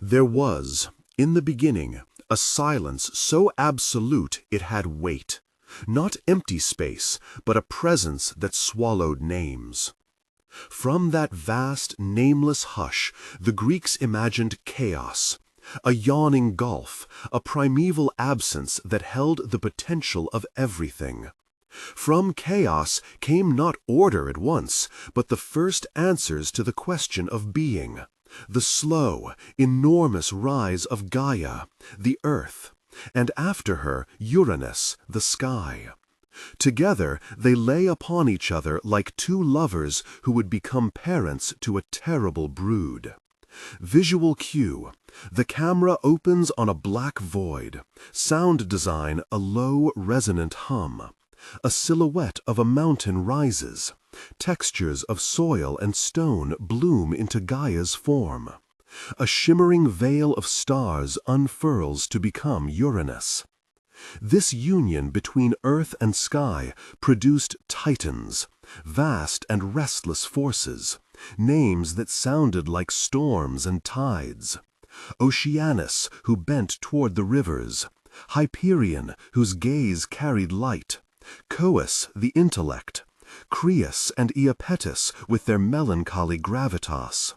There was, in the beginning, a silence so absolute it had weight, not empty space, but a presence that swallowed names. From that vast, nameless hush, the Greeks imagined chaos, a yawning gulf, a primeval absence that held the potential of everything. From chaos came not order at once, but the first answers to the question of being, the slow, enormous rise of Gaia, the earth, and after her Uranus, the sky. Together they lay upon each other like two lovers who would become parents to a terrible brood. Visual cue. The camera opens on a black void. Sound design, a low, resonant hum. A silhouette of a mountain rises. Textures of soil and stone bloom into Gaia's form. A shimmering veil of stars unfurls to become Uranus. This union between earth and sky produced titans, vast and restless forces, names that sounded like storms and tides. Oceanus, who bent toward the rivers, Hyperion, whose gaze carried light, Coeus, the intellect, Crius and Iapetus with their melancholy gravitas,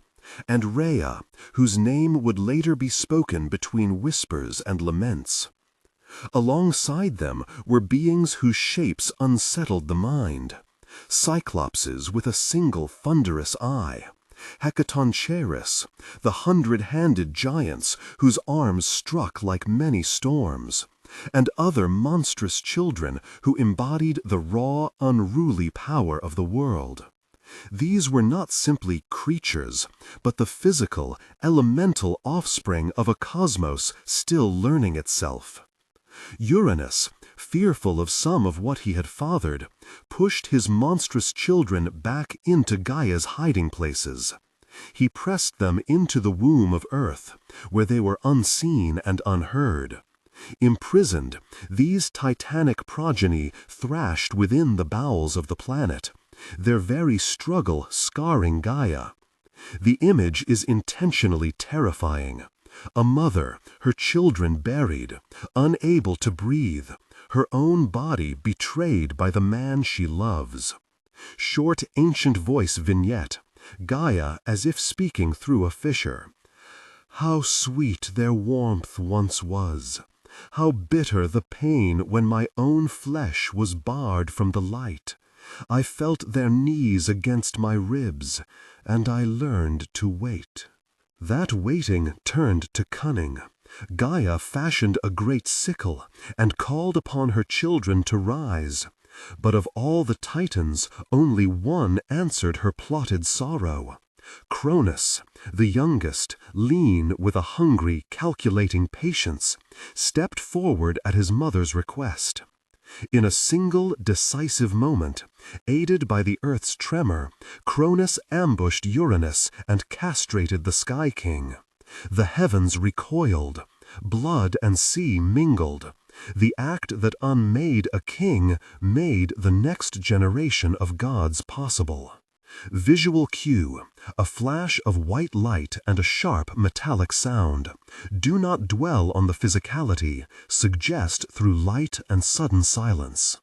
and Rhea, whose name would later be spoken between whispers and laments. Alongside them were beings whose shapes unsettled the mind. Cyclopses with a single thunderous eye, Hecatoncheirus, the hundred-handed giants whose arms struck like many storms, and other monstrous children who embodied the raw, unruly power of the world. These were not simply creatures, but the physical, elemental offspring of a cosmos still learning itself. Uranus, fearful of some of what he had fathered, pushed his monstrous children back into Gaia's hiding places. He pressed them into the womb of Earth, where they were unseen and unheard. Imprisoned, these titanic progeny thrashed within the bowels of the planet, their very struggle scarring Gaia. The image is intentionally terrifying. A mother, her children buried, unable to breathe, her own body betrayed by the man she loves. Short ancient voice vignette, Gaia as if speaking through a fissure. How sweet their warmth once was! How bitter the pain when my own flesh was barred from the light! I felt their knees against my ribs, and I learned to wait. That waiting turned to cunning. Gaia fashioned a great sickle and called upon her children to rise. But of all the titans, only one answered her plotted sorrow. Cronus, the youngest, lean with a hungry, calculating patience, stepped forward at his mother's request. In a single, decisive moment, aided by the Earth's tremor, Cronus ambushed Uranus and castrated the Sky King. The heavens recoiled. Blood and sea mingled. The act that unmade a king made the next generation of gods possible. Visual cue, a flash of white light and a sharp metallic sound. Do not dwell on the physicality, suggest through light and sudden silence.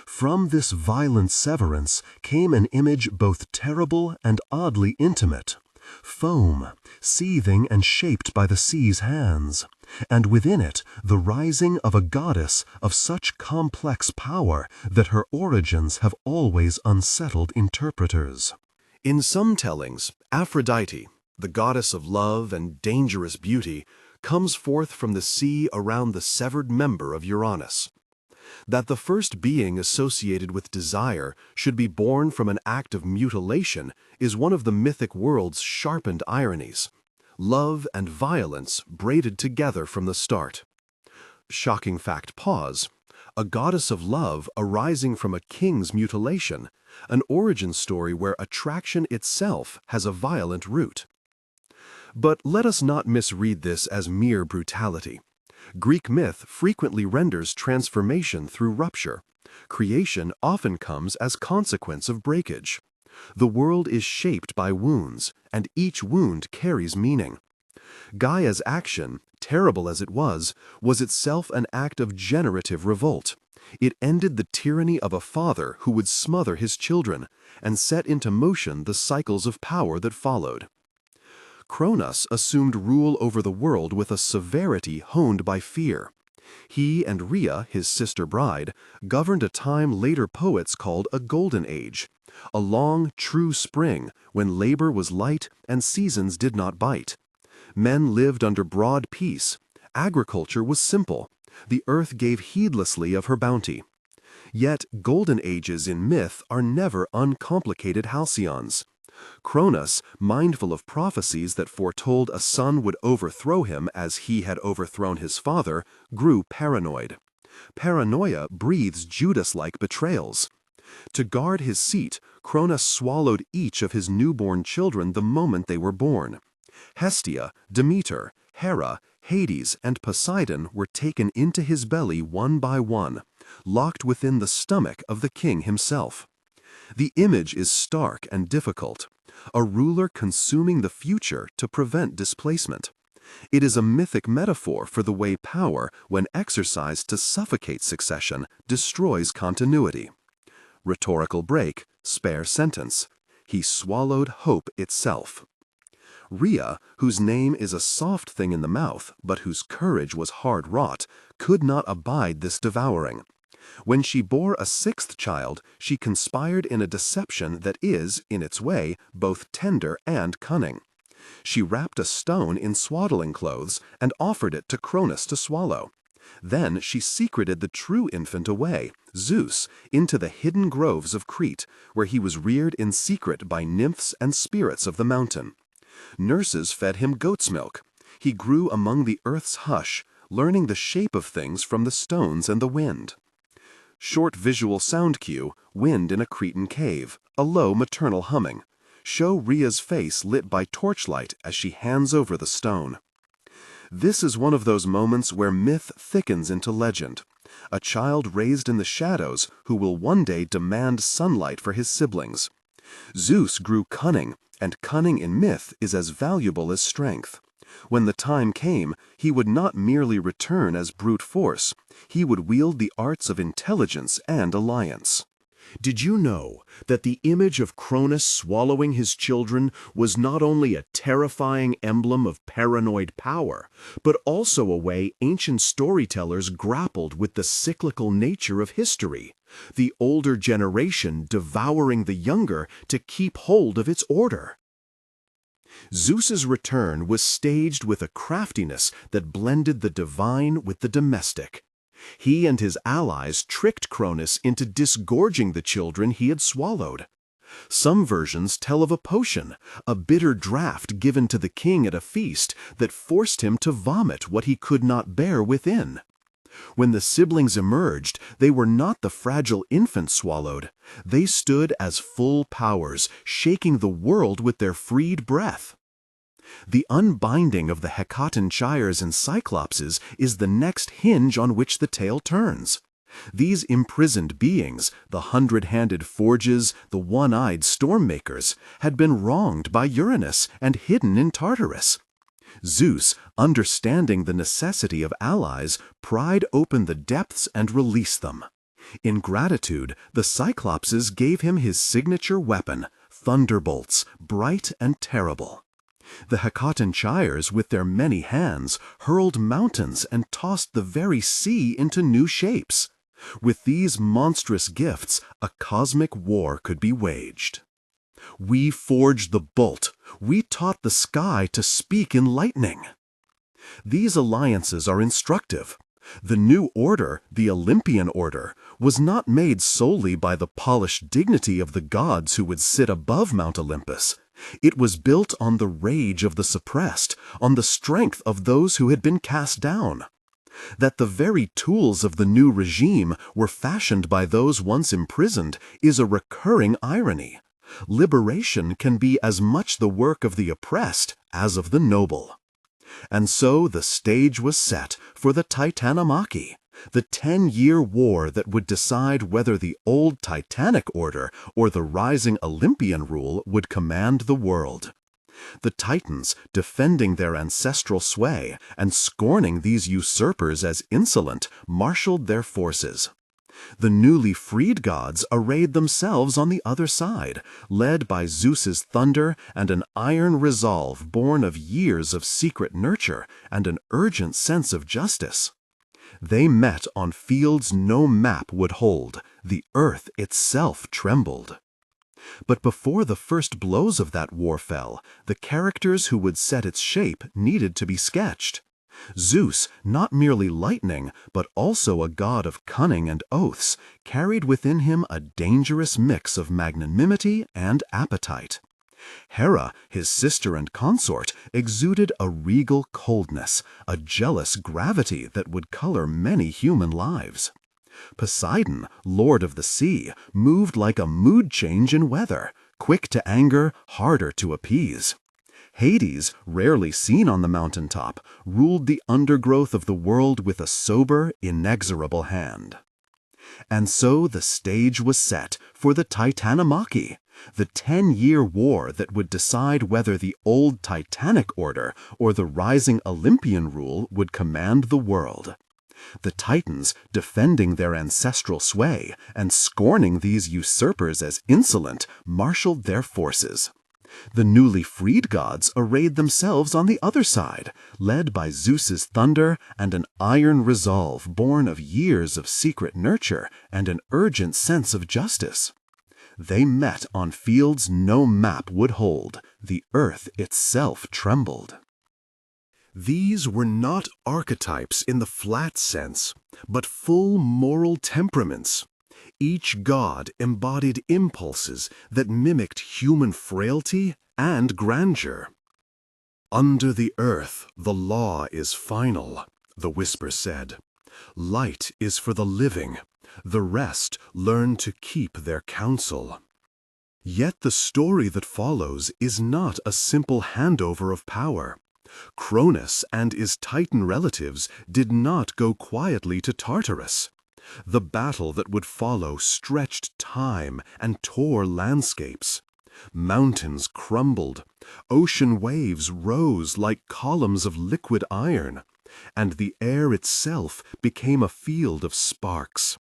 From this violent severance came an image both terrible and oddly intimate. Foam, seething and shaped by the sea's hands, and within it the rising of a goddess of such complex power that her origins have always unsettled interpreters. In some tellings, Aphrodite, the goddess of love and dangerous beauty, comes forth from the sea around the severed member of Uranus. That the first being associated with desire should be born from an act of mutilation is one of the mythic world's sharpened ironies. Love and violence braided together from the start. Shocking fact pause. A goddess of love arising from a king's mutilation, an origin story where attraction itself has a violent root. But let us not misread this as mere brutality. Greek myth frequently renders transformation through rupture. Creation often comes as consequence of breakage. The world is shaped by wounds, and each wound carries meaning. Gaia's action, terrible as it was itself an act of generative revolt. It ended the tyranny of a father who would smother his children, and set into motion the cycles of power that followed. Cronus assumed rule over the world with a severity honed by fear. He and Rhea, his sister bride, governed a time later poets called a golden age, a long, true spring when labor was light and seasons did not bite. Men lived under broad peace. Agriculture was simple. The earth gave heedlessly of her bounty. Yet golden ages in myth are never uncomplicated halcyons. Cronus, mindful of prophecies that foretold a son would overthrow him as he had overthrown his father, grew paranoid. Paranoia breathes Judas-like betrayals. To guard his seat, Cronus swallowed each of his newborn children the moment they were born. Hestia, Demeter, Hera, Hades, and Poseidon were taken into his belly one by one, locked within the stomach of the king himself. The image is stark and difficult, a ruler consuming the future to prevent displacement. It is a mythic metaphor for the way power, when exercised to suffocate succession, destroys continuity. Rhetorical break, spare sentence. He swallowed hope itself. Rhea, whose name is a soft thing in the mouth, but whose courage was hard-wrought, could not abide this devouring. When she bore a sixth child, she conspired in a deception that is, in its way, both tender and cunning. She wrapped a stone in swaddling clothes and offered it to Cronus to swallow. Then she secreted the true infant away, Zeus, into the hidden groves of Crete, where he was reared in secret by nymphs and spirits of the mountain. Nurses fed him goat's milk. He grew among the earth's hush, learning the shape of things from the stones and the wind. Short visual sound cue, wind in a Cretan cave, a low maternal humming. Show Rhea's face lit by torchlight as she hands over the stone. This is one of those moments where myth thickens into legend. A child raised in the shadows who will one day demand sunlight for his siblings. Zeus grew cunning, and cunning in myth is as valuable as strength. When the time came, he would not merely return as brute force. He would wield the arts of intelligence and alliance. Did you know that the image of Cronus swallowing his children was not only a terrifying emblem of paranoid power, but also a way ancient storytellers grappled with the cyclical nature of history, the older generation devouring the younger to keep hold of its order? Zeus's return was staged with a craftiness that blended the divine with the domestic. He and his allies tricked Cronus into disgorging the children he had swallowed. Some versions tell of a potion, a bitter draught given to the king at a feast that forced him to vomit what he could not bear within. When the siblings emerged, they were not the fragile infant swallowed. They stood as full powers, shaking the world with their freed breath. The unbinding of the Hecatonchyres and Cyclopses is the next hinge on which the tale turns. These imprisoned beings, the hundred-handed Forges, the one-eyed storm-makers, had been wronged by Uranus and hidden in Tartarus. Zeus, understanding the necessity of allies, pried open the depths and released them. In gratitude, the Cyclopses gave him his signature weapon, thunderbolts, bright and terrible. The Hecatonchyres, with their many hands, hurled mountains and tossed the very sea into new shapes. With these monstrous gifts, a cosmic war could be waged. We forged the bolt. We taught the sky to speak in lightning. These alliances are instructive. The new order, the Olympian order, was not made solely by the polished dignity of the gods who would sit above Mount Olympus. It was built on the rage of the suppressed, on the strength of those who had been cast down. That the very tools of the new regime were fashioned by those once imprisoned is a recurring irony. Liberation can be as much the work of the oppressed as of the noble. And so the stage was set for the Titanomachy, the 10-year war that would decide whether the old Titanic order or the rising Olympian rule would command the world. The Titans, defending their ancestral sway and scorning these usurpers as insolent, marshaled their forces. The newly freed gods arrayed themselves on the other side, led by Zeus's thunder and an iron resolve born of years of secret nurture and an urgent sense of justice. They met on fields no map would hold. The earth itself trembled. But before the first blows of that war fell, the characters who would set its shape needed to be sketched. Zeus, not merely lightning, but also a god of cunning and oaths, carried within him a dangerous mix of magnanimity and appetite. Hera, his sister and consort, exuded a regal coldness, a jealous gravity that would color many human lives. Poseidon, lord of the sea, moved like a mood change in weather, quick to anger, harder to appease. Hades, rarely seen on the mountaintop, ruled the undergrowth of the world with a sober, inexorable hand. And so the stage was set for the Titanomachy, the 10-year war that would decide whether the old Titanic order or the rising Olympian rule would command the world. The Titans, defending their ancestral sway and scorning these usurpers as insolent, marshaled their forces. The newly freed gods arrayed themselves on the other side, led by Zeus's thunder and an iron resolve born of years of secret nurture and an urgent sense of justice. They met on fields no map would hold. The earth itself trembled. These were not archetypes in the flat sense, but full moral temperaments. Each god embodied impulses that mimicked human frailty and grandeur. "Under the earth, the law is final," the whisper said. "Light is for the living. The rest learn to keep their counsel." Yet the story that follows is not a simple handover of power. Cronus and his Titan relatives did not go quietly to Tartarus. The battle that would follow stretched time and tore landscapes. Mountains crumbled, ocean waves rose like columns of liquid iron, and the air itself became a field of sparks.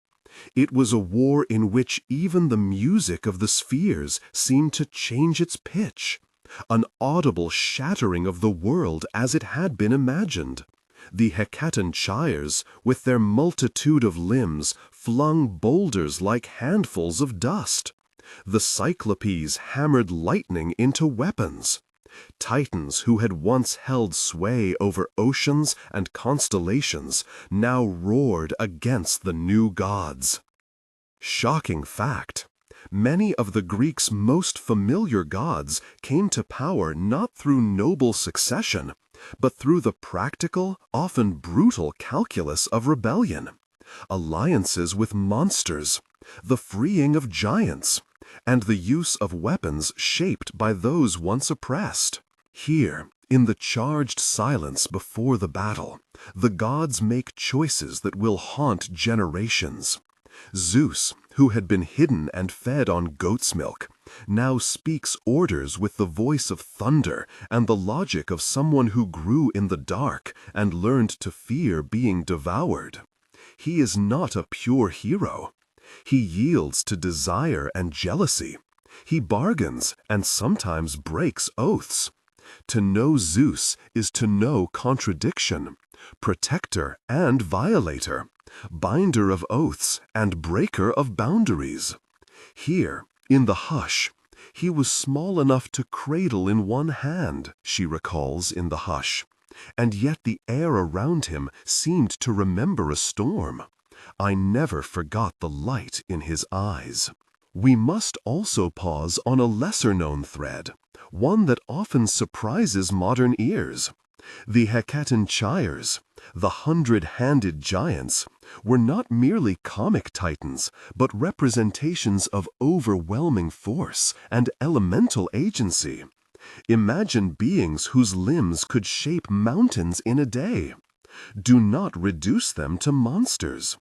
It was a war in which even the music of the spheres seemed to change its pitch, an audible shattering of the world as it had been imagined. The Hecatan Gyres, with their multitude of limbs, flung boulders like handfuls of dust. The Cyclopes hammered lightning into weapons. Titans who had once held sway over oceans and constellations now roared against the new gods. Shocking fact! Many of the Greeks' most familiar gods came to power not through noble succession, but through the practical, often brutal calculus of rebellion, alliances with monsters, the freeing of giants, and the use of weapons shaped by those once oppressed. Here, in the charged silence before the battle, the gods make choices that will haunt generations. Zeus, who had been hidden and fed on goat's milk, now speaks orders with the voice of thunder and the logic of someone who grew in the dark and learned to fear being devoured. He is not a pure hero. He yields to desire and jealousy. He bargains and sometimes breaks oaths. To know Zeus is to know contradiction, protector and violator, binder of oaths and breaker of boundaries. Here, in the hush, he was small enough to cradle in one hand, she recalls in the hush, and yet the air around him seemed to remember a storm. I never forgot the light in his eyes. We must also pause on a lesser-known thread, one that often surprises modern ears. The Hecatan Gyres, the 100-handed giants, were not merely comic titans, but representations of overwhelming force and elemental agency. Imagine beings whose limbs could shape mountains in a day. Do not reduce them to monsters.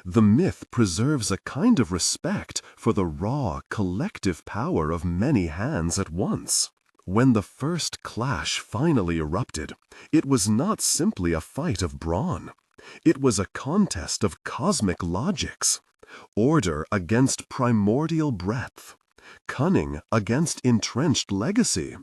The myth preserves a kind of respect for the raw, collective power of many hands at once. When the first clash finally erupted, it was not simply a fight of brawn. It was a contest of cosmic logics. Order against primordial breadth. Cunning against entrenched legacy.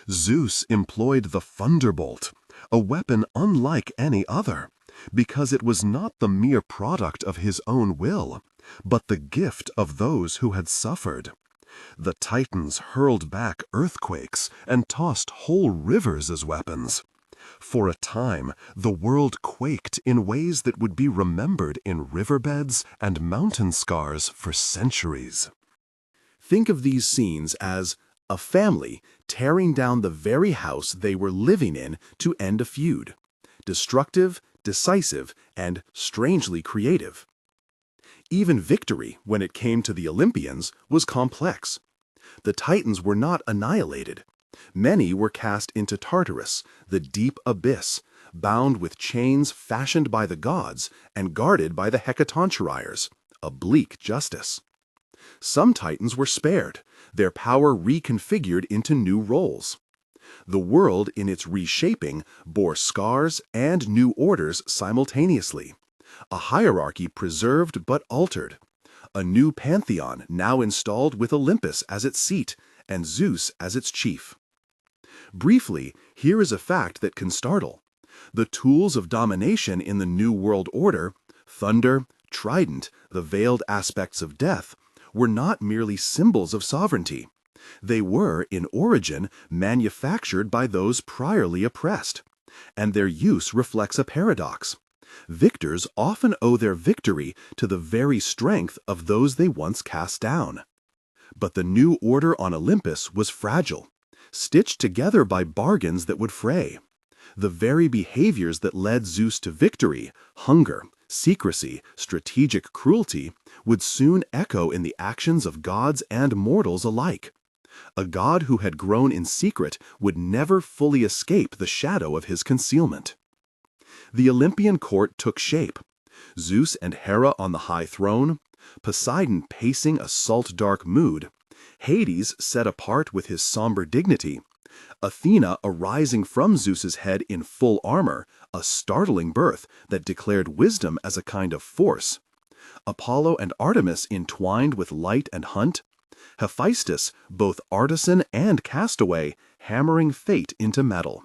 Zeus employed the thunderbolt, a weapon unlike any other, because it was not the mere product of his own will, but the gift of those who had suffered. The Titans hurled back earthquakes and tossed whole rivers as weapons. For a time, the world quaked in ways that would be remembered in riverbeds and mountain scars for centuries. Think of these scenes as a family tearing down the very house they were living in to end a feud. Destructive, decisive, and strangely creative. Even victory, when it came to the Olympians, was complex. The Titans were not annihilated. Many were cast into Tartarus, the deep abyss, bound with chains fashioned by the gods and guarded by the Hecatonchires, a bleak justice. Some Titans were spared, their power reconfigured into new roles. The world, in its reshaping, bore scars and new orders simultaneously. A hierarchy preserved but altered. A new pantheon now installed with Olympus as its seat and Zeus as its chief. Briefly, here is a fact that can startle. The tools of domination in the New World Order, thunder, trident, the veiled aspects of death, were not merely symbols of sovereignty. They were, in origin, manufactured by those priorly oppressed. And their use reflects a paradox. Victors often owe their victory to the very strength of those they once cast down. But the new order on Olympus was fragile, stitched together by bargains that would fray. The very behaviors that led Zeus to victory, hunger, secrecy, strategic cruelty, would soon echo in the actions of gods and mortals alike. A god who had grown in secret would never fully escape the shadow of his concealment. The Olympian court took shape. Zeus and Hera on the high throne, Poseidon pacing a salt-dark mood, Hades set apart with his somber dignity, Athena arising from Zeus's head in full armor, a startling birth that declared wisdom as a kind of force, Apollo and Artemis entwined with light and hunt, Hephaestus, both artisan and castaway, hammering fate into metal.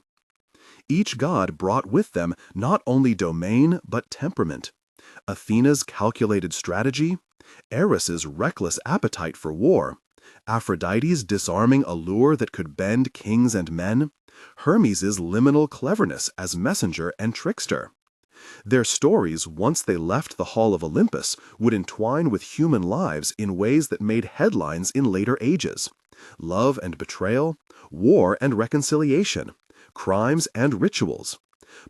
Each god brought with them not only domain but temperament. Athena's calculated strategy, Eris's reckless appetite for war, Aphrodite's disarming allure that could bend kings and men, Hermes's liminal cleverness as messenger and trickster. Their stories, once they left the Hall of Olympus, would entwine with human lives in ways that made headlines in later ages. Love and betrayal, war and reconciliation, crimes and rituals.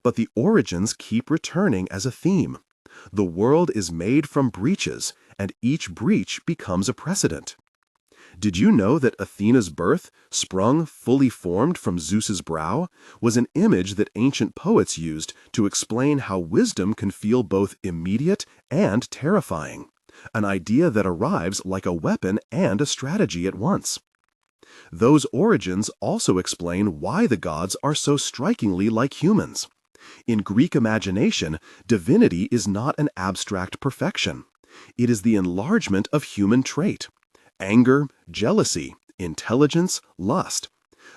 But the origins keep returning as a theme. The world is made from breaches, and each breach becomes a precedent. Did you know that Athena's birth, sprung fully formed from Zeus's brow, was an image that ancient poets used to explain how wisdom can feel both immediate and terrifying, an idea that arrives like a weapon and a strategy at once? Those origins also explain why the gods are so strikingly like humans. In Greek imagination, divinity is not an abstract perfection. It is the enlargement of human trait. Anger, jealousy, intelligence, lust.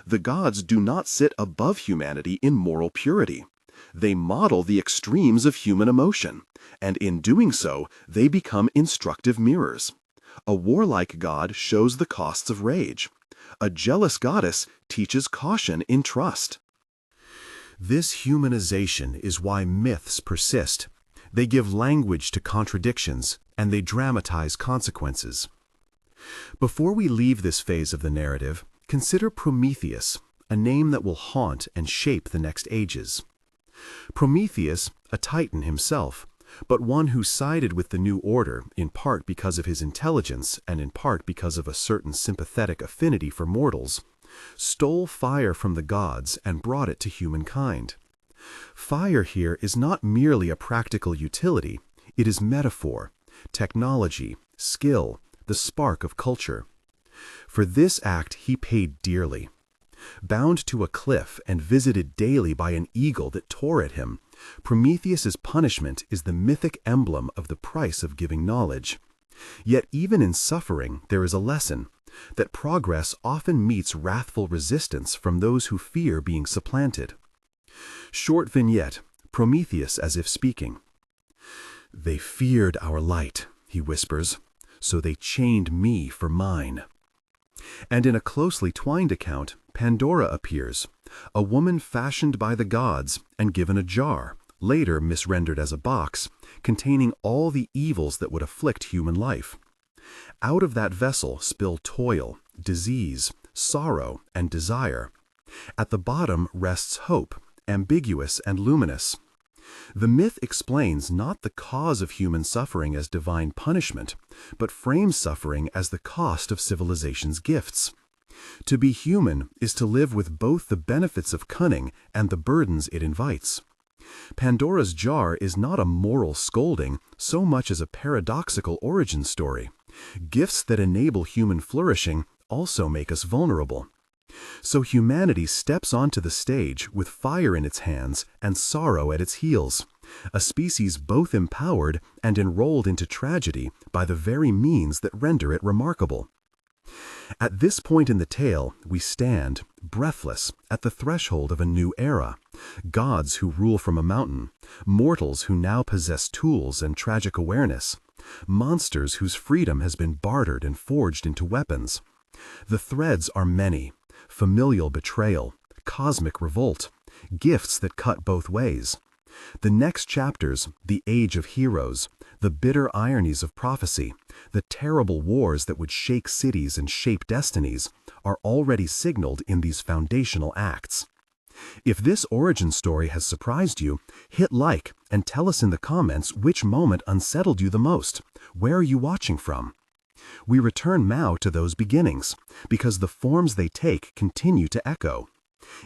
The gods do not sit above humanity in moral purity. They model the extremes of human emotion, and in doing so, they become instructive mirrors. A warlike god shows the costs of rage. A jealous goddess teaches caution in trust. This humanization is why myths persist. They give language to contradictions, and they dramatize consequences. Before we leave this phase of the narrative, consider Prometheus, a name that will haunt and shape the next ages. Prometheus, a Titan himself, but one who sided with the new order in part because of his intelligence and in part because of a certain sympathetic affinity for mortals, stole fire from the gods and brought it to humankind. Fire here is not merely a practical utility, it is metaphor, technology, skill, the spark of culture. For this act he paid dearly. Bound to a cliff and visited daily by an eagle that tore at him, Prometheus's punishment is the mythic emblem of the price of giving knowledge. Yet even in suffering there is a lesson, that progress often meets wrathful resistance from those who fear being supplanted. Short vignette, Prometheus as if speaking. "They feared our light," he whispers, "so they chained me for mine." And in a closely twined account, Pandora appears, a woman fashioned by the gods and given a jar, later misrendered as a box, containing all the evils that would afflict human life. Out of that vessel spill toil, disease, sorrow, and desire. At the bottom rests hope, ambiguous and luminous. The myth explains not the cause of human suffering as divine punishment, but frames suffering as the cost of civilization's gifts. To be human is to live with both the benefits of cunning and the burdens it invites. Pandora's jar is not a moral scolding so much as a paradoxical origin story. Gifts that enable human flourishing also make us vulnerable. So humanity steps onto the stage with fire in its hands and sorrow at its heels, a species both empowered and enrolled into tragedy by the very means that render it remarkable. At this point in the tale, we stand, breathless, at the threshold of a new era. Gods who rule from a mountain, mortals who now possess tools and tragic awareness, monsters whose freedom has been bartered and forged into weapons. The threads are many: familial betrayal, cosmic revolt, gifts that cut both ways. The next chapters, the age of heroes, the bitter ironies of prophecy, the terrible wars that would shake cities and shape destinies, are already signaled in these foundational acts. If this origin story has surprised you, hit like and tell us in the comments which moment unsettled you the most. Where are you watching from? We return now to those beginnings, because the forms they take continue to echo.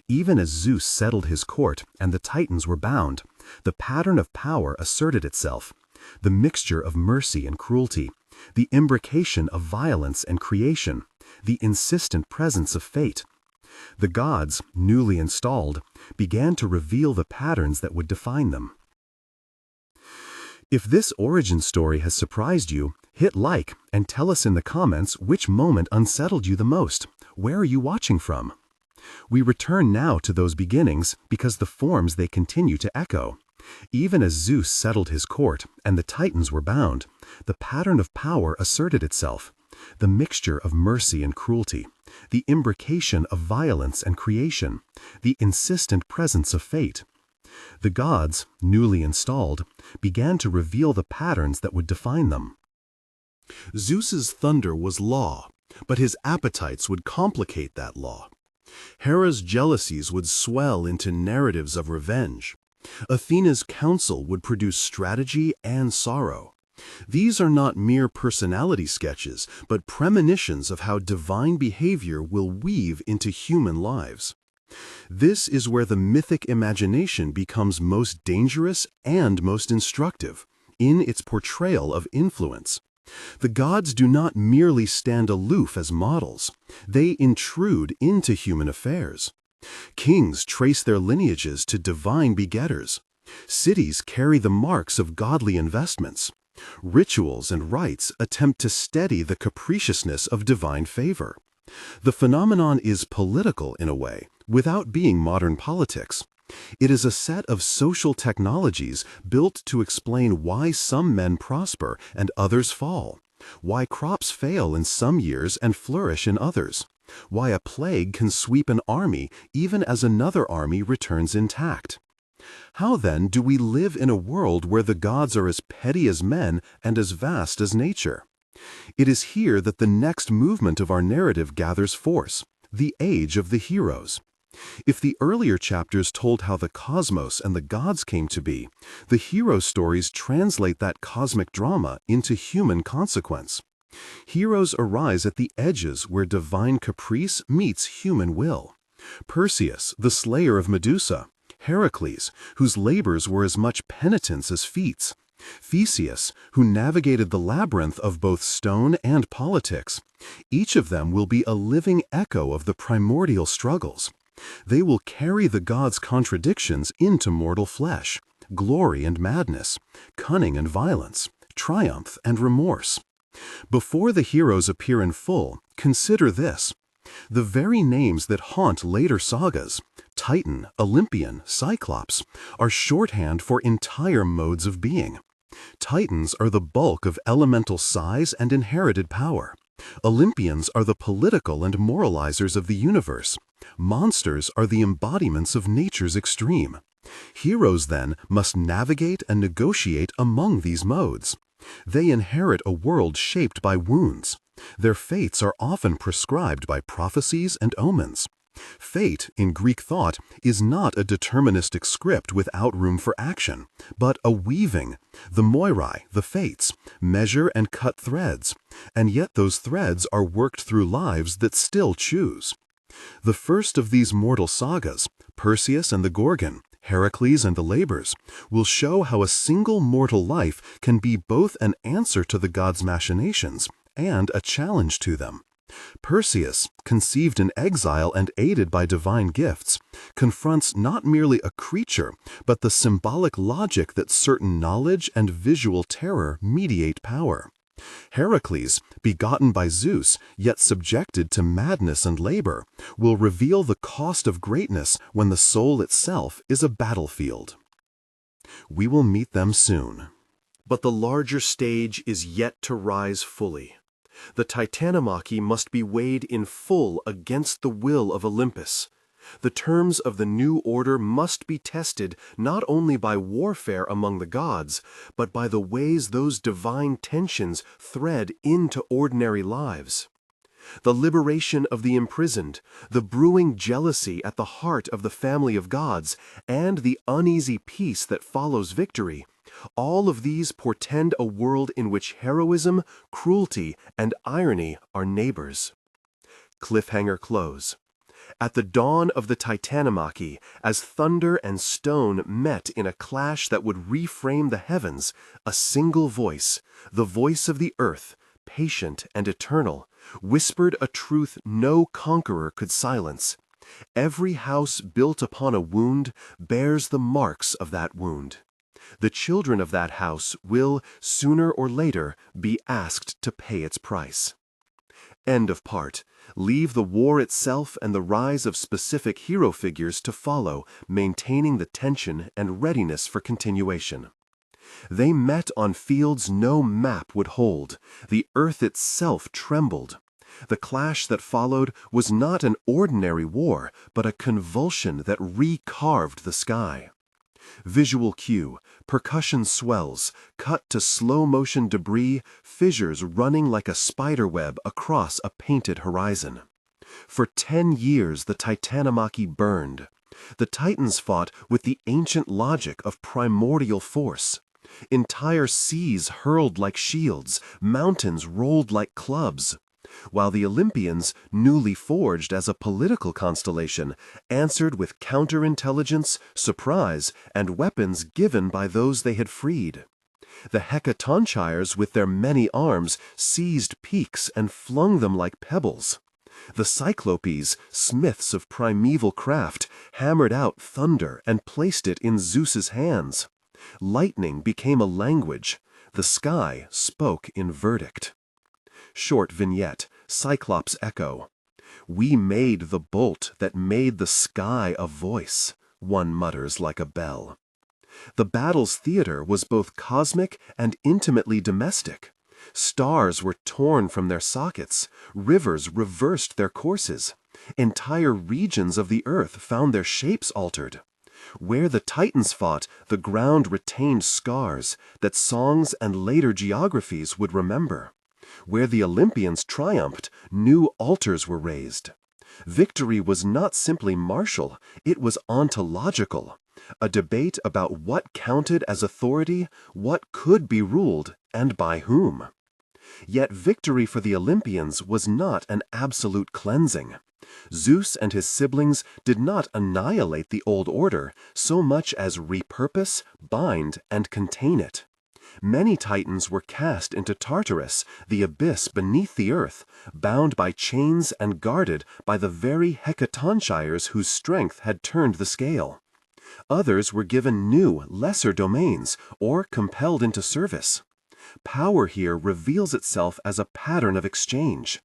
Even as Zeus settled his court and the Titans were bound, the pattern of power asserted itself. The mixture of mercy and cruelty, the imbrication of violence and creation, the insistent presence of fate. The gods, newly installed, began to reveal the patterns that would define them. If this origin story has surprised you, hit like and tell us in the comments which moment unsettled you the most. Where are you watching from? We return now to those beginnings because the forms they continue to echo. Even as Zeus settled his court and the Titans were bound, the pattern of power asserted itself. The mixture of mercy and cruelty, the imbrication of violence and creation, the insistent presence of fate. The gods, newly installed, began to reveal the patterns that would define them. Zeus's thunder was law, but his appetites would complicate that law. Hera's jealousies would swell into narratives of revenge. Athena's counsel would produce strategy and sorrow. These are not mere personality sketches, but premonitions of how divine behavior will weave into human lives. This is where the mythic imagination becomes most dangerous and most instructive, in its portrayal of influence. The gods do not merely stand aloof as models, they intrude into human affairs. Kings trace their lineages to divine begetters. Cities carry the marks of godly investments. Rituals and rites attempt to steady the capriciousness of divine favor. The phenomenon is political in a way, without being modern politics. It is a set of social technologies built to explain why some men prosper and others fall, why crops fail in some years and flourish in others, why a plague can sweep an army even as another army returns intact. How then do we live in a world where the gods are as petty as men and as vast as nature? It is here that the next movement of our narrative gathers force, the age of the heroes. If the earlier chapters told how the cosmos and the gods came to be, the hero stories translate that cosmic drama into human consequence. Heroes arise at the edges where divine caprice meets human will. Perseus, the slayer of Medusa, Heracles, whose labors were as much penitence as feats, Theseus, who navigated the labyrinth of both stone and politics. Each of them will be a living echo of the primordial struggles. They will carry the gods' contradictions into mortal flesh, glory and madness, cunning and violence, triumph and remorse. Before the heroes appear in full, consider this. The very names that haunt later sagas, Titan, Olympian, Cyclops, are shorthand for entire modes of being. Titans are the bulk of elemental size and inherited power. Olympians are the political and moralizers of the universe. Monsters are the embodiments of nature's extreme. Heroes, then, must navigate and negotiate among these modes. They inherit a world shaped by wounds. Their fates are often prescribed by prophecies and omens. Fate, in Greek thought, is not a deterministic script without room for action, but a weaving. The moirai, the fates, measure and cut threads, and yet those threads are worked through lives that still choose. The first of these mortal sagas, Perseus and the Gorgon, Heracles and the Labors, will show how a single mortal life can be both an answer to the gods' machinations and a challenge to them. Perseus, conceived in exile and aided by divine gifts, confronts not merely a creature, but the symbolic logic that certain knowledge and visual terror mediate power. Heracles, begotten by Zeus, yet subjected to madness and labor, will reveal the cost of greatness when the soul itself is a battlefield. We will meet them soon. But the larger stage is yet to rise fully. The titanomachy must be weighed in full against the will of Olympus. The terms of the new order must be tested not only by warfare among the gods, but by the ways those divine tensions thread into ordinary lives. The liberation of the imprisoned, the brewing jealousy at the heart of the family of gods, and the uneasy peace that follows victory, all of these portend a world in which heroism, cruelty, and irony are neighbors. Cliffhanger close. At the dawn of the titanomachy, as thunder and stone met in a clash that would reframe the heavens, a single voice, the voice of the earth, patient and eternal, whispered a truth no conqueror could silence. Every house built upon a wound bears the marks of that wound. The children of that house will, sooner or later, be asked to pay its price. End of part. Leave the war itself and the rise of specific hero figures to follow, maintaining the tension and readiness for continuation. They met on fields no map would hold. The earth itself trembled. The clash that followed was not an ordinary war, but a convulsion that recarved the sky. Visual cue, percussion swells, cut to slow-motion debris, fissures running like a spiderweb across a painted horizon. For 10 years the titanomachy burned. The Titans fought with the ancient logic of primordial force. Entire seas hurled like shields, mountains rolled like clubs, while the Olympians, newly forged as a political constellation, answered with counterintelligence, surprise, and weapons given by those they had freed. The Hecatonchires, with their many arms, seized peaks and flung them like pebbles. The Cyclopes, smiths of primeval craft, hammered out thunder and placed it in Zeus's hands. Lightning became a language. The sky spoke in verdict. Short vignette, Cyclops echo. We made the bolt that made the sky a voice, one mutters like a bell. The battle's theater was both cosmic and intimately domestic. Stars were torn from their sockets, rivers reversed their courses, entire regions of the earth found their shapes altered. Where the Titans fought, the ground retained scars that songs and later geographies would remember. Where the Olympians triumphed, new altars were raised. Victory was not simply martial, it was ontological, a debate about what counted as authority, what could be ruled, and by whom. Yet victory for the Olympians was not an absolute cleansing. Zeus and his siblings did not annihilate the old order so much as repurpose, bind, and contain it. Many titans were cast into Tartarus, the abyss beneath the earth, bound by chains and guarded by the very hecatonchires whose strength had turned the scale. Others were given new, lesser domains, or compelled into service. Power here reveals itself as a pattern of exchange.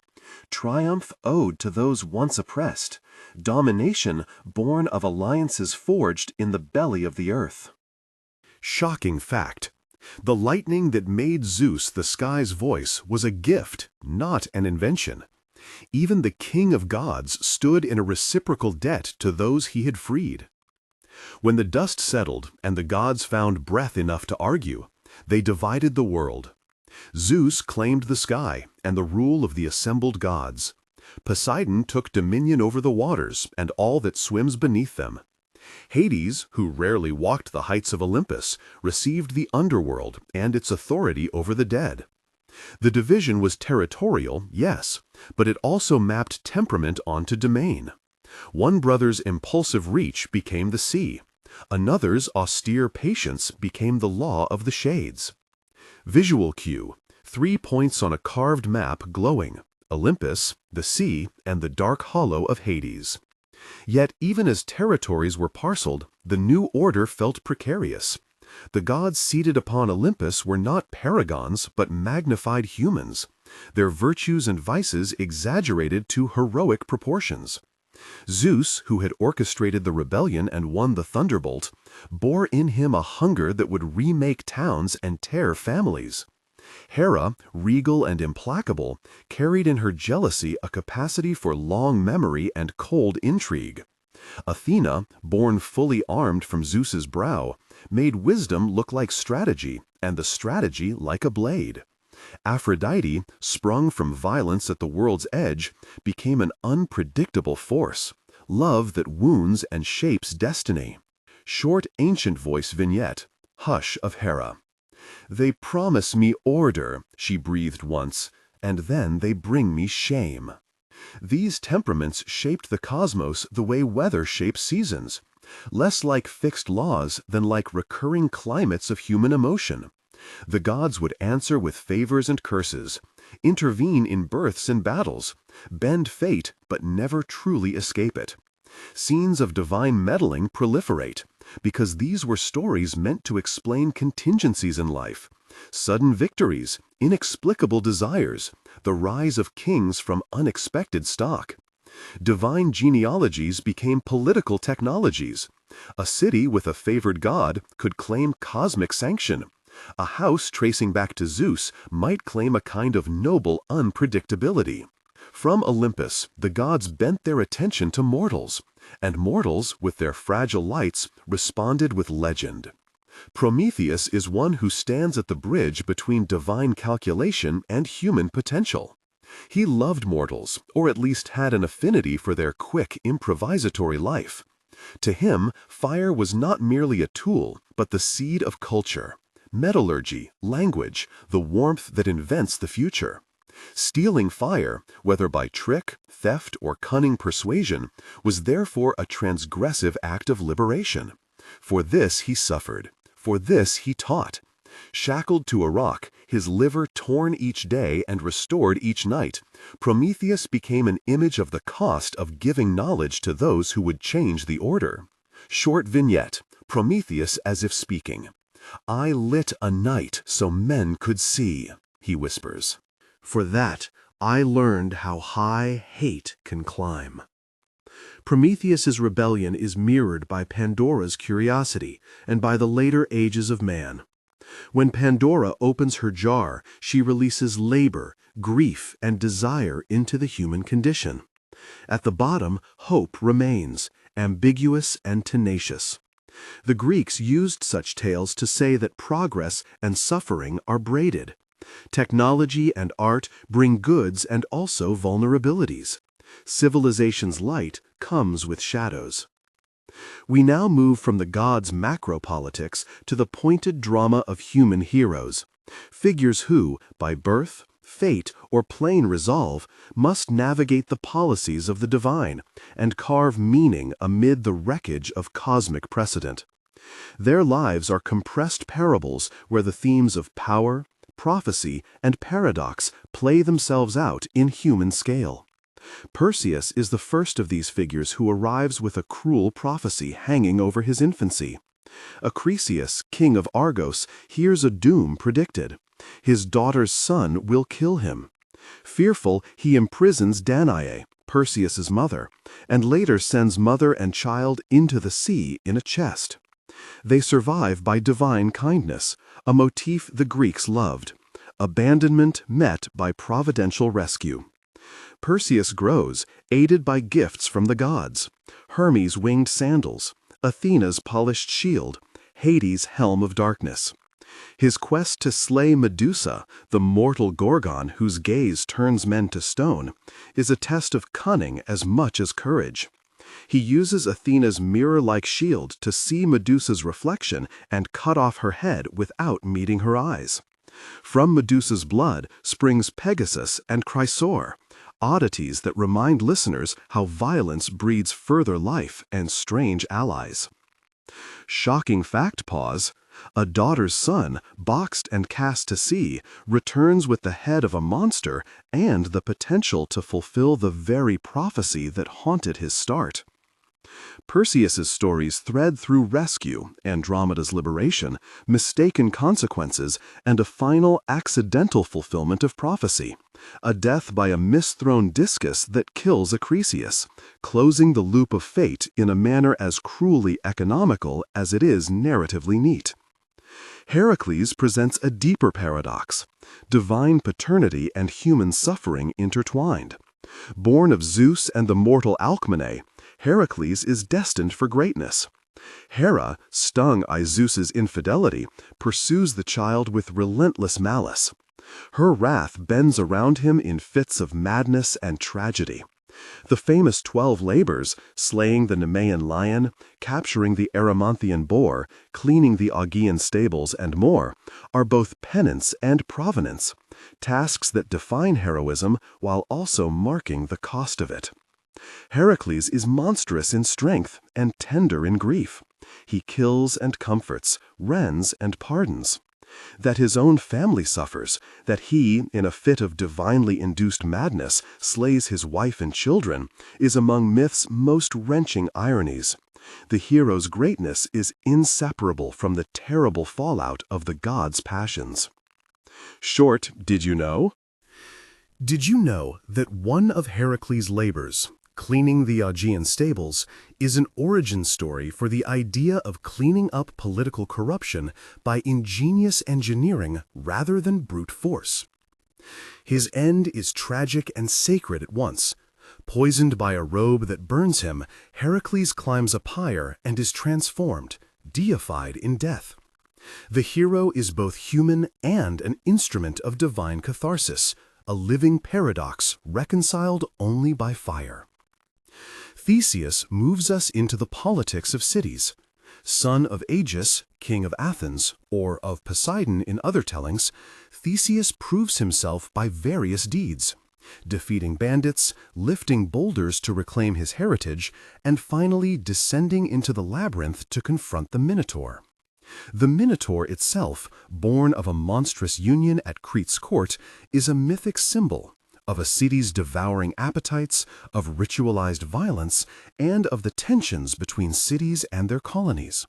Triumph owed to those once oppressed, domination born of alliances forged in the belly of the earth. Shocking fact. The lightning that made Zeus the sky's voice was a gift, not an invention. Even the king of gods stood in a reciprocal debt to those he had freed. When the dust settled and the gods found breath enough to argue, they divided the world. Zeus claimed the sky and the rule of the assembled gods. Poseidon took dominion over the waters and all that swims beneath them. Hades, who rarely walked the heights of Olympus, received the underworld and its authority over the dead. The division was territorial, yes, but it also mapped temperament onto domain. One brother's impulsive reach became the sea. Another's austere patience became the law of the shades. Visual cue: 3 points on a carved map glowing: Olympus, the sea, and the dark hollow of Hades. Yet even as territories were parceled, the new order felt precarious. The gods seated upon Olympus were not paragons, but magnified humans, their virtues and vices exaggerated to heroic proportions. Zeus, who had orchestrated the rebellion and won the thunderbolt, bore in him a hunger that would remake towns and tear families. Hera, regal and implacable, carried in her jealousy a capacity for long memory and cold intrigue. Athena, born fully armed from Zeus's brow, made wisdom look like strategy, and the strategy like a blade. Aphrodite, sprung from violence at the world's edge, became an unpredictable force, love that wounds and shapes destiny. Short ancient voice vignette, Hush of Hera. They promise me order, she breathed once, and then they bring me shame. These temperaments shaped the cosmos the way weather shapes seasons, less like fixed laws than like recurring climates of human emotion. The gods would answer with favors and curses, intervene in births and battles, bend fate but never truly escape it. Scenes of divine meddling proliferate, because these were stories meant to explain contingencies in life, sudden victories, inexplicable desires, the rise of kings from unexpected stock. Divine genealogies became political technologies. A city with a favored god could claim cosmic sanction. A house tracing back to Zeus might claim a kind of noble unpredictability. From Olympus, the gods bent their attention to mortals, and mortals, with their fragile lights, responded with legend. Prometheus is one who stands at the bridge between divine calculation and human potential. He loved mortals, or at least had an affinity for their quick, improvisatory life. To him, fire was not merely a tool, but the seed of culture. Metallurgy, language, the warmth that invents the future. Stealing fire, whether by trick, theft, or cunning persuasion, was therefore a transgressive act of liberation. For this he suffered. For this he taught. Shackled to a rock, his liver torn each day and restored each night, Prometheus became an image of the cost of giving knowledge to those who would change the order. Short vignette, Prometheus as if speaking. "I lit a night so men could see," he whispers. "For that, I learned how high hate can climb." Prometheus's rebellion is mirrored by Pandora's curiosity and by the later ages of man. When Pandora opens her jar, she releases labor, grief, and desire into the human condition. At the bottom, hope remains, ambiguous and tenacious. The Greeks used such tales to say that progress and suffering are braided. Technology and art bring goods and also vulnerabilities. Civilization's light comes with shadows. We now move from the gods' macro-politics to the pointed drama of human heroes, figures who, by birth, fate, or plain resolve, must navigate the policies of the divine and carve meaning amid the wreckage of cosmic precedent. Their lives are compressed parables where the themes of power, prophecy, and paradox play themselves out in human scale. Perseus is the first of these figures who arrives with a cruel prophecy hanging over his infancy. Acrisius, king of Argos, hears a doom predicted. His daughter's son will kill him. Fearful, he imprisons Danae, Perseus's mother, and later sends mother and child into the sea in a chest. They survive by divine kindness, a motif the Greeks loved. Abandonment met by providential rescue. Perseus grows, aided by gifts from the gods. Hermes' winged sandals, Athena's polished shield, Hades' helm of darkness. His quest to slay Medusa, the mortal Gorgon whose gaze turns men to stone, is a test of cunning as much as courage. He uses Athena's mirror-like shield to see Medusa's reflection and cut off her head without meeting her eyes. From Medusa's blood springs Pegasus and Chrysaor, oddities that remind listeners how violence breeds further life and strange allies. Shocking fact pause. A daughter's son, boxed and cast to sea, returns with the head of a monster and the potential to fulfill the very prophecy that haunted his start. Perseus's stories thread through rescue, Andromeda's liberation, mistaken consequences, and a final accidental fulfillment of prophecy, a death by a misthrown discus that kills Acrisius, closing the loop of fate in a manner as cruelly economical as it is narratively neat. Heracles presents a deeper paradox, divine paternity and human suffering intertwined. Born of Zeus and the mortal Alcmene, Heracles is destined for greatness. Hera, stung by Zeus's infidelity, pursues the child with relentless malice. Her wrath bends around him in fits of madness and tragedy. The famous 12 labors, slaying the Nemean lion, capturing the Erymanthian boar, cleaning the Augean stables, and more, are both penance and provenance, tasks that define heroism while also marking the cost of it. Heracles is monstrous in strength and tender in grief. He kills and comforts, rends and pardons. That his own family suffers, that he, in a fit of divinely induced madness, slays his wife and children, is among myth's most wrenching ironies. The hero's greatness is inseparable from the terrible fallout of the gods' passions. Short, did you know? Did you know that one of Heracles' labors, cleaning the Augean stables, is an origin story for the idea of cleaning up political corruption by ingenious engineering rather than brute force? His end is tragic and sacred at once. Poisoned by a robe that burns him, Heracles climbs a pyre and is transformed, deified in death. The hero is both human and an instrument of divine catharsis, a living paradox reconciled only by fire. Theseus moves us into the politics of cities. Son of Aegis, king of Athens, or of Poseidon in other tellings, Theseus proves himself by various deeds, defeating bandits, lifting boulders to reclaim his heritage, and finally descending into the labyrinth to confront the Minotaur. The Minotaur itself, born of a monstrous union at Crete's court, is a mythic symbol of a city's devouring appetites, of ritualized violence, and of the tensions between cities and their colonies.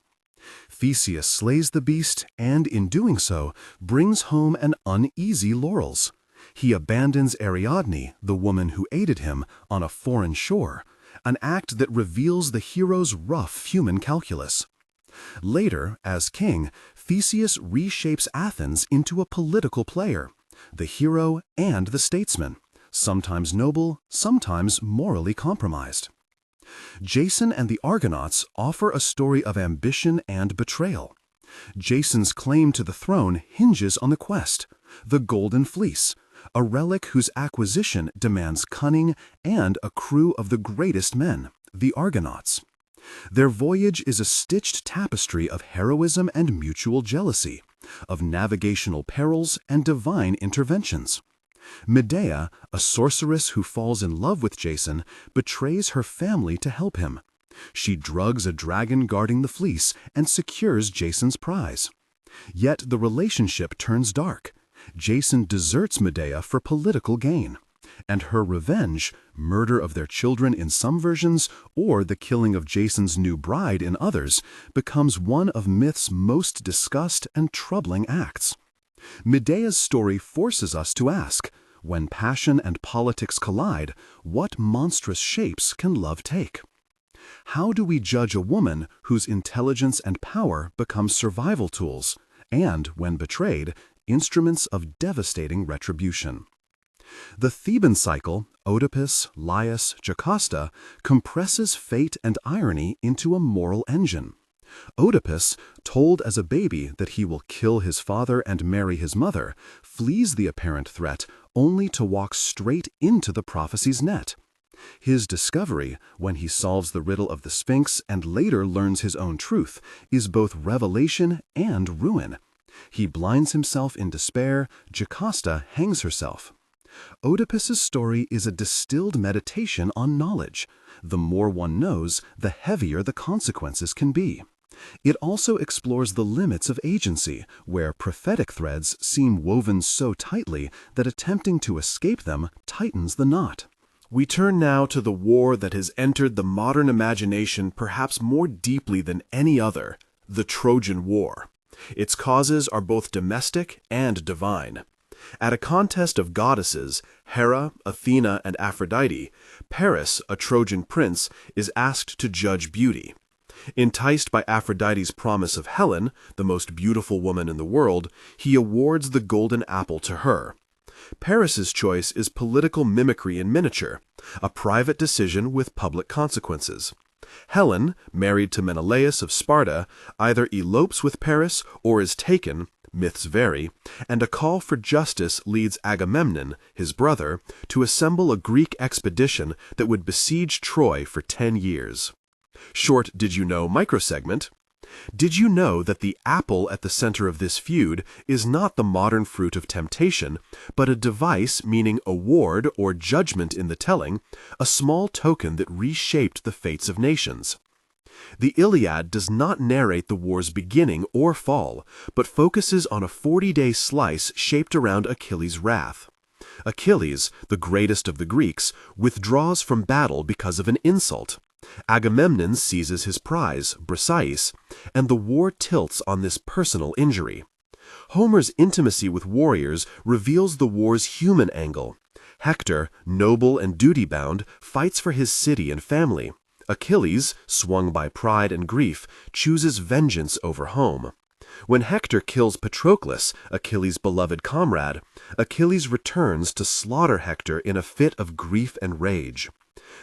Theseus slays the beast and, in doing so, brings home an uneasy laurels. He abandons Ariadne, the woman who aided him, on a foreign shore, an act that reveals the hero's rough human calculus. Later, as king, Theseus reshapes Athens into a political player, the hero and the statesman, sometimes noble, sometimes morally compromised. Jason and the Argonauts offer a story of ambition and betrayal. Jason's claim to the throne hinges on the quest, the Golden Fleece, a relic whose acquisition demands cunning and a crew of the greatest men, the Argonauts. Their voyage is a stitched tapestry of heroism and mutual jealousy, of navigational perils and divine interventions. Medea, a sorceress who falls in love with Jason, betrays her family to help him. She drugs a dragon guarding the fleece and secures Jason's prize. Yet the relationship turns dark. Jason deserts Medea for political gain. And her revenge, murder of their children in some versions or the killing of Jason's new bride in others, becomes one of myth's most discussed and troubling acts. Medea's story forces us to ask, when passion and politics collide, what monstrous shapes can love take? How do we judge a woman whose intelligence and power become survival tools and, when betrayed, instruments of devastating retribution? The Theban cycle, Oedipus, Laius, Jocasta, compresses fate and irony into a moral engine. Oedipus, told as a baby that he will kill his father and marry his mother, flees the apparent threat only to walk straight into the prophecy's net. His discovery, when he solves the riddle of the Sphinx and later learns his own truth, is both revelation and ruin. He blinds himself in despair, Jocasta hangs herself. Oedipus's story is a distilled meditation on knowledge. The more one knows, the heavier the consequences can be. It also explores the limits of agency, where prophetic threads seem woven so tightly that attempting to escape them tightens the knot. We turn now to the war that has entered the modern imagination perhaps more deeply than any other, the Trojan War. Its causes are both domestic and divine. At a contest of goddesses, Hera, Athena, and Aphrodite, Paris, a Trojan prince, is asked to judge beauty. Enticed by Aphrodite's promise of Helen, the most beautiful woman in the world, he awards the golden apple to her. Paris's choice is political mimicry in miniature, a private decision with public consequences. Helen, married to Menelaus of Sparta, either elopes with Paris or is taken, myths vary, and a call for justice leads Agamemnon, his brother, to assemble a Greek expedition that would besiege Troy for 10 years. Short Did You Know microsegment. Did you know that the apple at the center of this feud is not the modern fruit of temptation, but a device meaning award or judgment in the telling, a small token that reshaped the fates of nations? The Iliad does not narrate the war's beginning or fall, but focuses on a 40-day slice shaped around Achilles' wrath. Achilles, the greatest of the Greeks, withdraws from battle because of an insult. Agamemnon seizes his prize, Briseis, and the war tilts on this personal injury. Homer's intimacy with warriors reveals the war's human angle. Hector, noble and duty-bound, fights for his city and family. Achilles, swung by pride and grief, chooses vengeance over home. When Hector kills Patroclus, Achilles' beloved comrade, Achilles returns to slaughter Hector in a fit of grief and rage.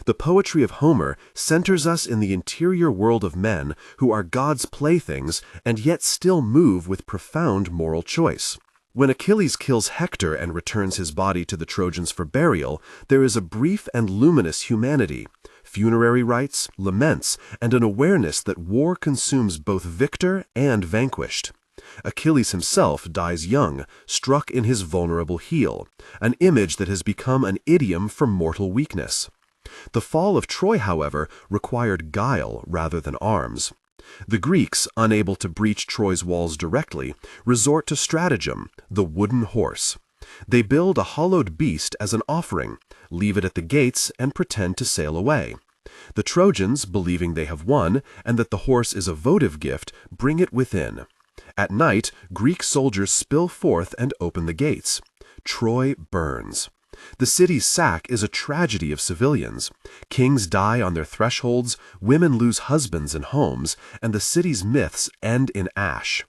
The poetry of Homer centers us in the interior world of men who are God's playthings and yet still move with profound moral choice. When Achilles kills Hector and returns his body to the Trojans for burial, there is a brief and luminous humanity, funerary rites, laments, and an awareness that war consumes both victor and vanquished. Achilles himself dies young, struck in his vulnerable heel, an image that has become an idiom for mortal weakness. The fall of Troy, however, required guile rather than arms. The Greeks, unable to breach Troy's walls directly, resort to stratagem, the wooden horse. They build a hollowed beast as an offering, leave it at the gates, and pretend to sail away. The Trojans, believing they have won, and that the horse is a votive gift, bring it within. At night, Greek soldiers spill forth and open the gates. Troy burns. The city's sack is a tragedy of civilians. Kings die on their thresholds, women lose husbands and homes, and the city's myths end in ash.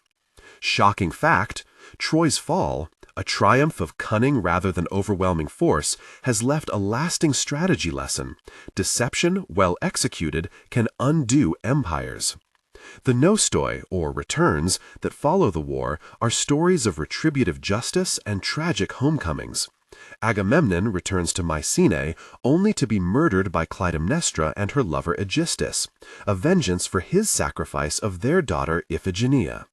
Shocking fact, Troy's fall, a triumph of cunning rather than overwhelming force, has left a lasting strategy lesson. Deception, well executed, can undo empires. The nostoi, or returns, that follow the war are stories of retributive justice and tragic homecomings. Agamemnon returns to Mycenae only to be murdered by Clytemnestra and her lover Aegisthus, a vengeance for his sacrifice of their daughter Iphigenia.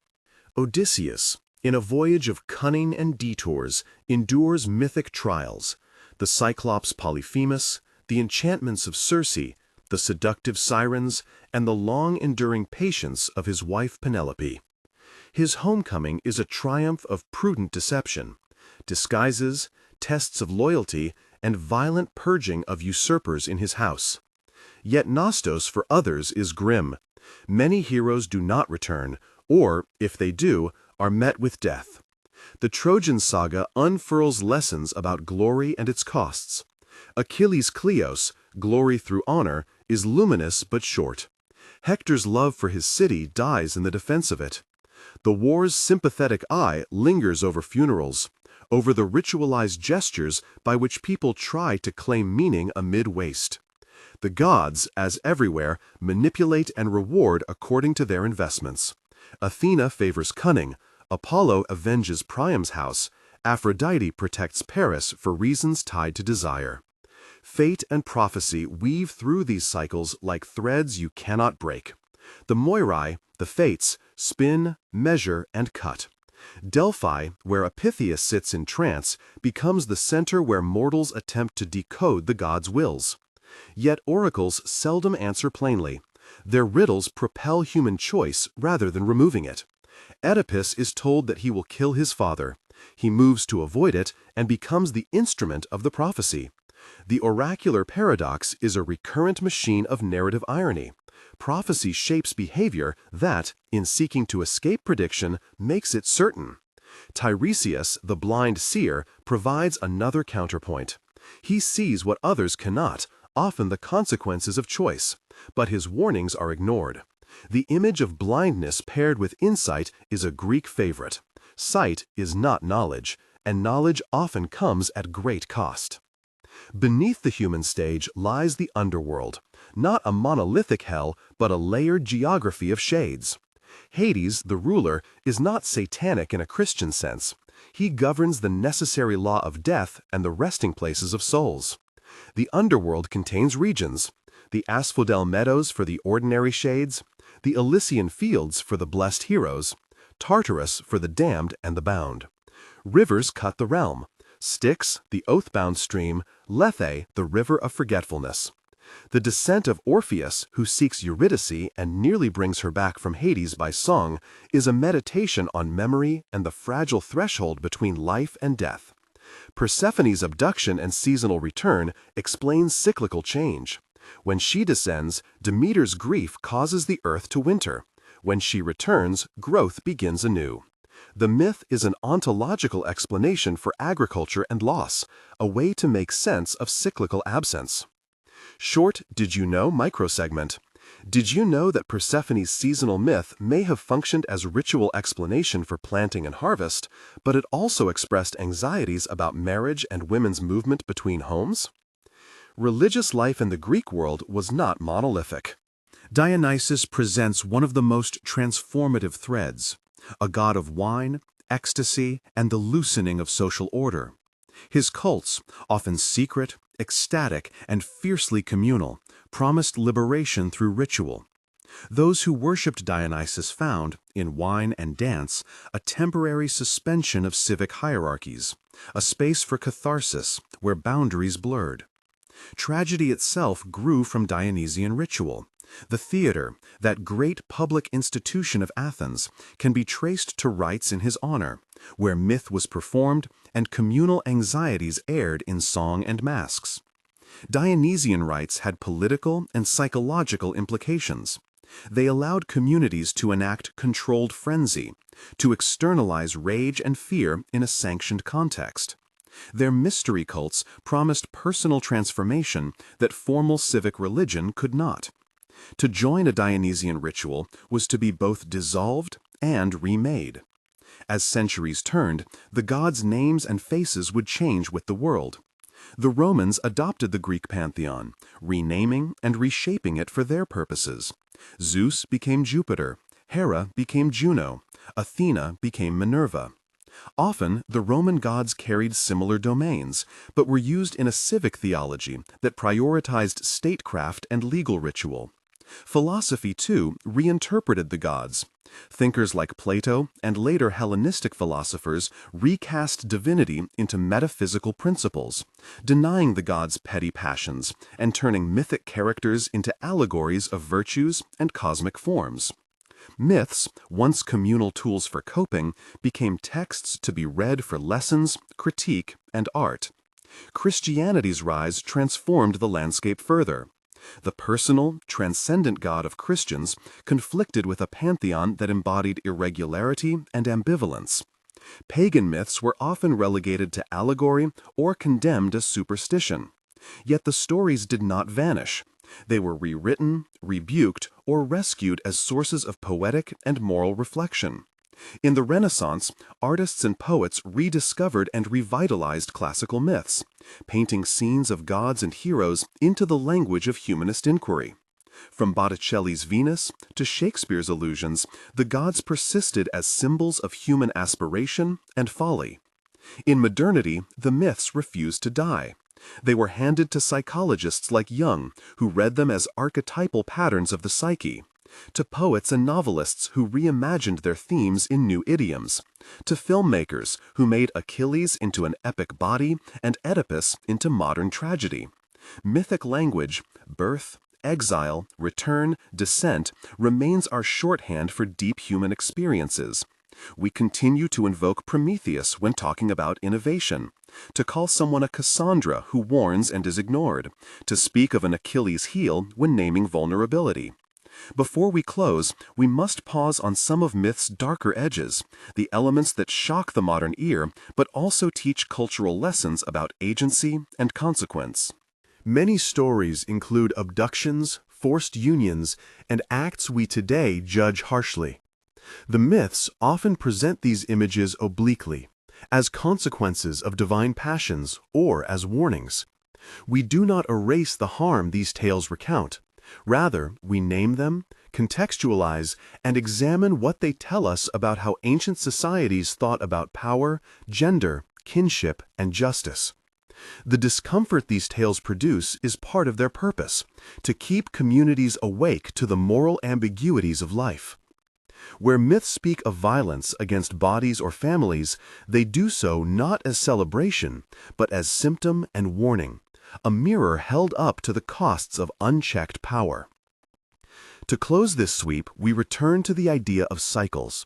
Odysseus, in a voyage of cunning and detours, endures mythic trials, the Cyclops Polyphemus, the enchantments of Circe, the seductive sirens, and the long-enduring patience of his wife Penelope. His homecoming is a triumph of prudent deception, disguises, tests of loyalty, and violent purging of usurpers in his house. Yet Nostos for others is grim. Many heroes do not return, or, if they do, are met with death. The Trojan saga unfurls lessons about glory and its costs. Achilles' Kleos, glory through honor, is luminous but short. Hector's love for his city dies in the defense of it. The war's sympathetic eye lingers over funerals, over the ritualized gestures by which people try to claim meaning amid waste. The gods, as everywhere, manipulate and reward according to their investments. Athena favors cunning, Apollo avenges Priam's house, Aphrodite protects Paris for reasons tied to desire. Fate and prophecy weave through these cycles like threads you cannot break. The Moirai, the fates, spin, measure, and cut. Delphi, where Pythias sits in trance, becomes the center where mortals attempt to decode the gods' wills. Yet oracles seldom answer plainly. Their riddles propel human choice rather than removing it. Oedipus is told that he will kill his father. He moves to avoid it and becomes the instrument of the prophecy. The oracular paradox is a recurrent machine of narrative irony. Prophecy shapes behavior that, in seeking to escape prediction, makes it certain. Tiresias, the blind seer, provides another counterpoint. He sees what others cannot, often the consequences of choice, but his warnings are ignored. The image of blindness paired with insight is a Greek favorite. Sight is not knowledge, and knowledge often comes at great cost. Beneath the human stage lies the underworld, not a monolithic hell, but a layered geography of shades. Hades, the ruler, is not satanic in a Christian sense. He governs the necessary law of death and the resting places of souls. The underworld contains regions, the Asphodel meadows for the ordinary shades, the Elysian fields for the blessed heroes, Tartarus for the damned and the bound. Rivers cut the realm, Styx, the oath-bound stream, Lethe, the river of forgetfulness. The descent of Orpheus, who seeks Eurydice and nearly brings her back from Hades by song, is a meditation on memory and the fragile threshold between life and death. Persephone's abduction and seasonal return explains cyclical change. When she descends, Demeter's grief causes the earth to winter. When she returns, growth begins anew. The myth is an ontological explanation for agriculture and loss, a way to make sense of cyclical absence. Short Did You Know microsegment. Did you know that Persephone's seasonal myth may have functioned as ritual explanation for planting and harvest, but it also expressed anxieties about marriage and women's movement between homes? Religious life in the Greek world was not monolithic. Dionysus presents one of the most transformative threads, a god of wine, ecstasy, and the loosening of social order. His cults, often secret, ecstatic, and fiercely communal, promised liberation through ritual. Those who worshipped Dionysus found, in wine and dance, a temporary suspension of civic hierarchies, a space for catharsis where boundaries blurred. Tragedy itself grew from Dionysian ritual. The theater, that great public institution of Athens, can be traced to rites in his honor, where myth was performed and communal anxieties aired in song and masks. Dionysian rites had political and psychological implications. They allowed communities to enact controlled frenzy, to externalize rage and fear in a sanctioned context. Their mystery cults promised personal transformation that formal civic religion could not. To join a Dionysian ritual was to be both dissolved and remade. As centuries turned, the gods' names and faces would change with the world. The Romans adopted the Greek pantheon, renaming and reshaping it for their purposes. Zeus became Jupiter, Hera became Juno, Athena became Minerva. Often, the Roman gods carried similar domains, but were used in a civic theology that prioritized statecraft and legal ritual. Philosophy, too, reinterpreted the gods. Thinkers like Plato and later Hellenistic philosophers recast divinity into metaphysical principles, denying the gods' petty passions and turning mythic characters into allegories of virtues and cosmic forms. Myths, once communal tools for coping, became texts to be read for lessons, critique, and art. Christianity's rise transformed the landscape further. The personal, transcendent God of Christians conflicted with a pantheon that embodied irregularity and ambivalence. Pagan myths were often relegated to allegory or condemned as superstition. Yet the stories did not vanish. They were rewritten, rebuked, or rescued as sources of poetic and moral reflection. In the Renaissance, artists and poets rediscovered and revitalized classical myths, painting scenes of gods and heroes into the language of humanist inquiry. From Botticelli's Venus to Shakespeare's illusions, the gods persisted as symbols of human aspiration and folly. In modernity, the myths refused to die. They were handed to psychologists like Jung, who read them as archetypal patterns of the psyche, to poets and novelists who reimagined their themes in new idioms, to filmmakers who made Achilles into an epic body and Oedipus into modern tragedy. Mythic language, birth, exile, return, descent, remains our shorthand for deep human experiences. We continue to invoke Prometheus when talking about innovation, to call someone a Cassandra who warns and is ignored, to speak of an Achilles heel when naming vulnerability. Before we close, we must pause on some of myth's darker edges, the elements that shock the modern ear but also teach cultural lessons about agency and consequence. Many stories include abductions, forced unions, and acts we today judge harshly. The myths often present these images obliquely, as consequences of divine passions or as warnings. We do not erase the harm these tales recount. Rather, we name them, contextualize, and examine what they tell us about how ancient societies thought about power, gender, kinship, and justice. The discomfort these tales produce is part of their purpose, to keep communities awake to the moral ambiguities of life. Where myths speak of violence against bodies or families, they do so not as celebration, but as symptom and warning, a mirror held up to the costs of unchecked power. To close this sweep, we return to the idea of cycles.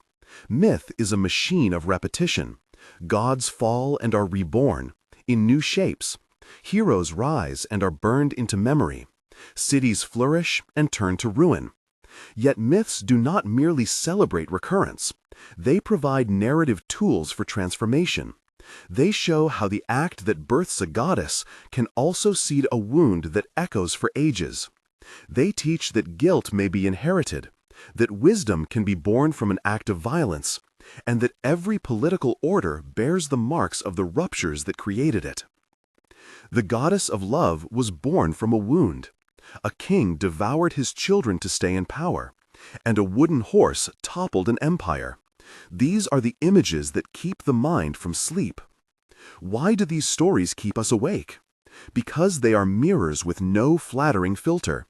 Myth is a machine of repetition. Gods fall and are reborn, in new shapes. Heroes rise and are burned into memory. Cities flourish and turn to ruin. Yet myths do not merely celebrate recurrence. They provide narrative tools for transformation. They show how the act that births a goddess can also seed a wound that echoes for ages. They teach that guilt may be inherited, that wisdom can be born from an act of violence, and that every political order bears the marks of the ruptures that created it. The goddess of love was born from a wound. A king devoured his children to stay in power, and a wooden horse toppled an empire. These are the images that keep the mind from sleep. Why do these stories keep us awake? Because they are mirrors with no flattering filter.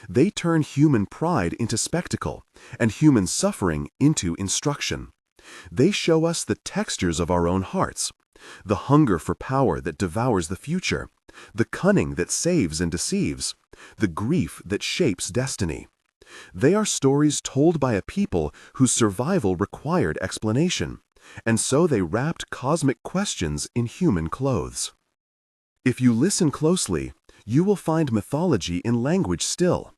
They turn human pride into spectacle, and human suffering into instruction. They show us the textures of our own hearts, the hunger for power that devours the future, the cunning that saves and deceives, the grief that shapes destiny. They are stories told by a people whose survival required explanation, and so they wrapped cosmic questions in human clothes. If you listen closely, you will find mythology in language still,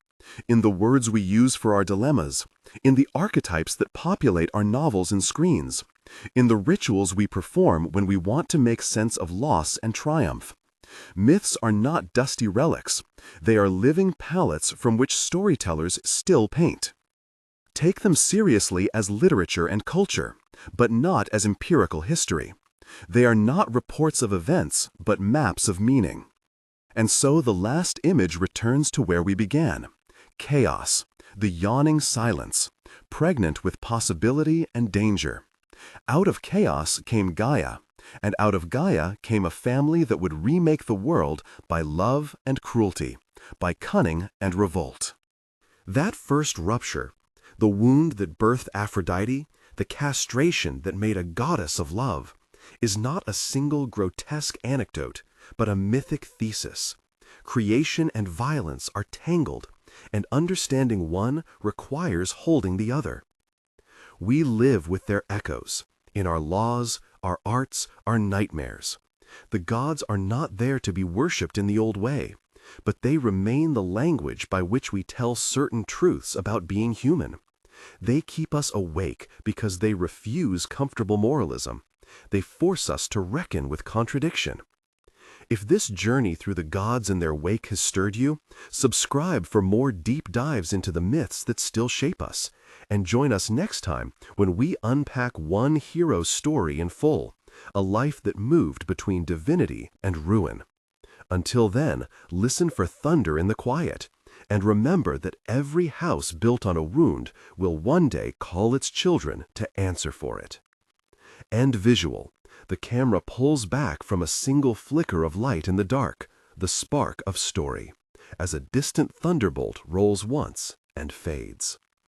in the words we use for our dilemmas, in the archetypes that populate our novels and screens, in the rituals we perform when we want to make sense of loss and triumph. Myths are not dusty relics. They are living palettes from which storytellers still paint. Take them seriously as literature and culture, but not as empirical history. They are not reports of events, but maps of meaning. And so the last image returns to where we began. Chaos, the yawning silence, pregnant with possibility and danger. Out of chaos came Gaia, and out of Gaia came a family that would remake the world by love and cruelty, by cunning and revolt. That first rupture, The wound that birthed Aphrodite, the castration that made a goddess of love, is not a single grotesque anecdote, but a mythic thesis. Creation and violence are tangled, and understanding one requires holding the other. We live with their echoes, in our laws, our arts, our nightmares. The gods are not there to be worshipped in the old way, but they remain the language by which we tell certain truths about being human. They keep us awake because they refuse comfortable moralism. They force us to reckon with contradiction. If this journey through the gods and their wake has stirred you, subscribe for more deep dives into the myths that still shape us, and join us next time when we unpack one hero's story in full, a life that moved between divinity and ruin. Until then, listen for thunder in the quiet, and remember that every house built on a wound will one day call its children to answer for it. End visual. The camera pulls back from a single flicker of light in the dark, the spark of story, as a distant thunderbolt rolls once and fades.